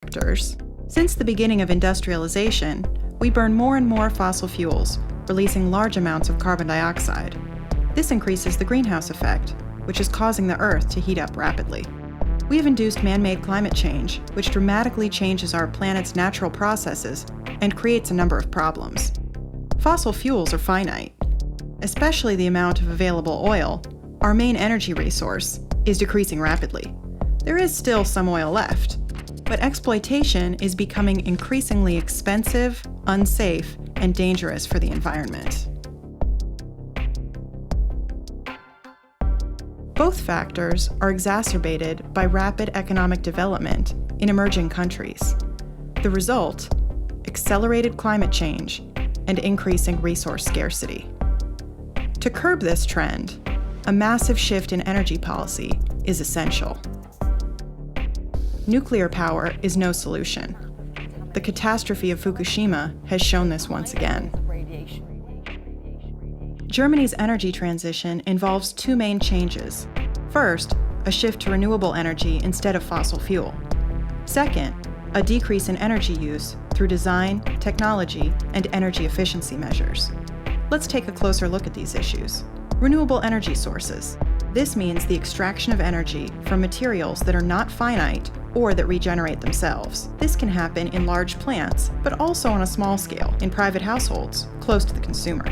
Factors. Since the beginning of industrialization, we burn more and more fossil fuels, releasing large amounts of carbon dioxide. This increases the greenhouse effect, which is causing the Earth to heat up rapidly. We have induced man-made climate change, which dramatically changes our planet's natural processes and creates a number of problems. Fossil fuels are finite. Especially the amount of available oil, our main energy resource, is decreasing rapidly. There is still some oil left, but exploitation is becoming increasingly expensive, unsafe, and dangerous for the environment. Both factors are exacerbated by rapid economic development in emerging countries. The result: accelerated climate change and increasing resource scarcity. To curb this trend, a massive shift in energy policy is essential. Nuclear power is no solution. The catastrophe of Fukushima has shown this once again. Germany's energy transition involves two main changes. First, a shift to renewable energy instead of fossil fuel. Second, a decrease in energy use through design, technology, and energy efficiency measures. Let's take a closer look at these issues. Renewable energy sources. This means the extraction of energy from materials that are not finite or that regenerate themselves. This can happen in large plants, but also on a small scale in private households, close to the consumer.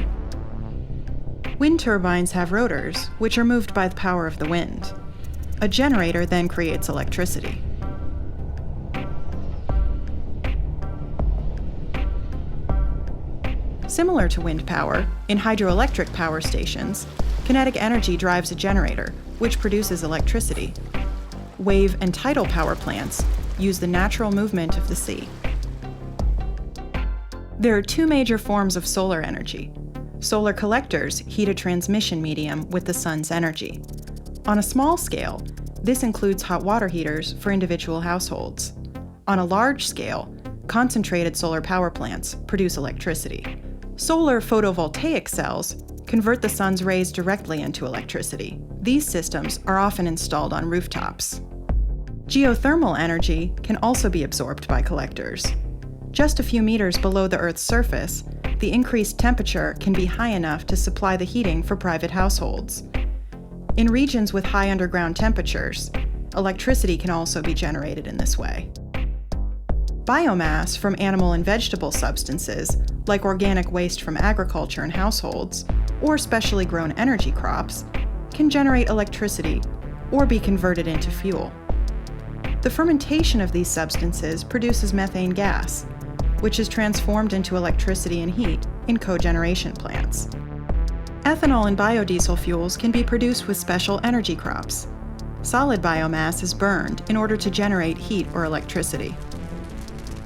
Wind turbines have rotors, which are moved by the power of the wind. A generator then creates electricity. Similar to wind power, in hydroelectric power stations, kinetic energy drives a generator, which produces electricity. Wave and tidal power plants use the natural movement of the sea. There are two major forms of solar energy. Solar collectors heat a transmission medium with the sun's energy. On a small scale, this includes hot water heaters for individual households. On a large scale, concentrated solar power plants produce electricity. Solar photovoltaic cells convert the sun's rays directly into electricity. These systems are often installed on rooftops. Geothermal energy can also be absorbed by collectors. Just a few meters below the Earth's surface, the increased temperature can be high enough to supply the heating for private households. In regions with high underground temperatures, electricity can also be generated in this way. Biomass from animal and vegetable substances, like organic waste from agriculture and households, or specially grown energy crops, can generate electricity or be converted into fuel. The fermentation of these substances produces methane gas, which is transformed into electricity and heat in cogeneration plants. Ethanol and biodiesel fuels can be produced with special energy crops. Solid biomass is burned in order to generate heat or electricity.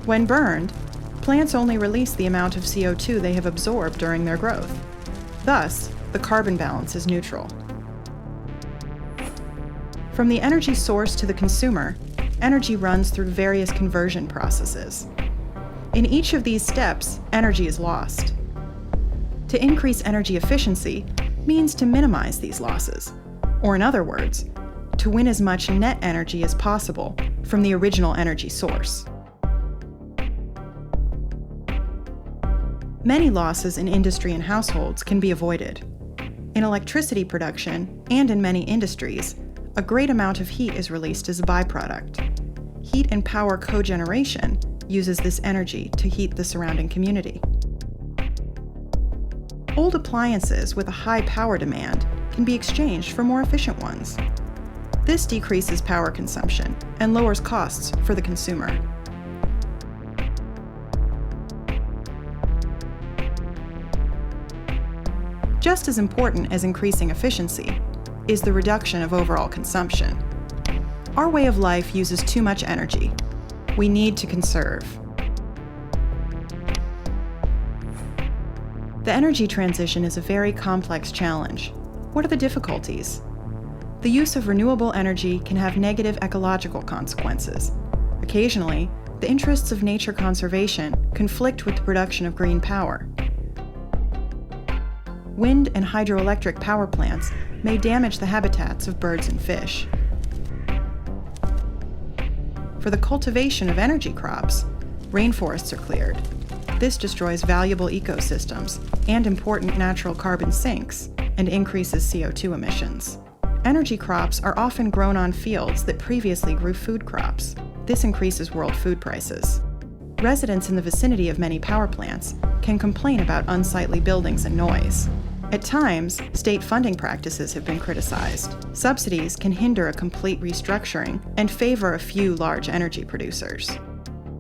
When burned, plants only release the amount of CO2 they have absorbed during their growth. Thus, the carbon balance is neutral. From the energy source to the consumer, energy runs through various conversion processes. In each of these steps, energy is lost. To increase energy efficiency means to minimize these losses, or in other words, to win as much net energy as possible from the original energy source. Many losses in industry and households can be avoided. In electricity production and in many industries, a great amount of heat is released as a byproduct. Heat and power cogeneration uses this energy to heat the surrounding community. Old appliances with a high power demand can be exchanged for more efficient ones. This decreases power consumption and lowers costs for the consumer. Just as important as increasing efficiency is the reduction of overall consumption. Our way of life uses too much energy. We need to conserve. The energy transition is a very complex challenge. What are the difficulties? The use of renewable energy can have negative ecological consequences. Occasionally, the interests of nature conservation conflict with the production of green power. Wind and hydroelectric power plants may damage the habitats of birds and fish. For the cultivation of energy crops, rainforests are cleared. This destroys valuable ecosystems and important natural carbon sinks and increases CO2 emissions. Energy crops are often grown on fields that previously grew food crops. This increases world food prices. Residents in the vicinity of many power plants can complain about unsightly buildings and noise. At times, state funding practices have been criticized. Subsidies can hinder a complete restructuring and favor a few large energy producers.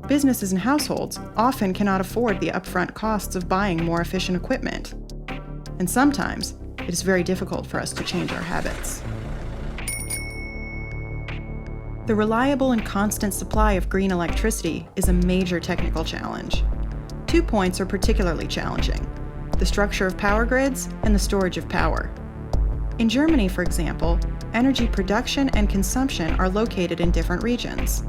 Businesses and households often cannot afford the upfront costs of buying more efficient equipment. And sometimes, it is very difficult for us to change our habits. The reliable and constant supply of green electricity is a major technical challenge. 2 points are particularly challenging: the structure of power grids and the storage of power. In Germany, for example, energy production and consumption are located in different regions.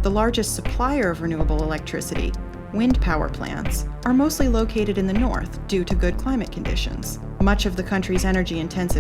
The largest supplier of renewable electricity, wind power plants, are mostly located in the north due to good climate conditions. Much of the country's energy-intensive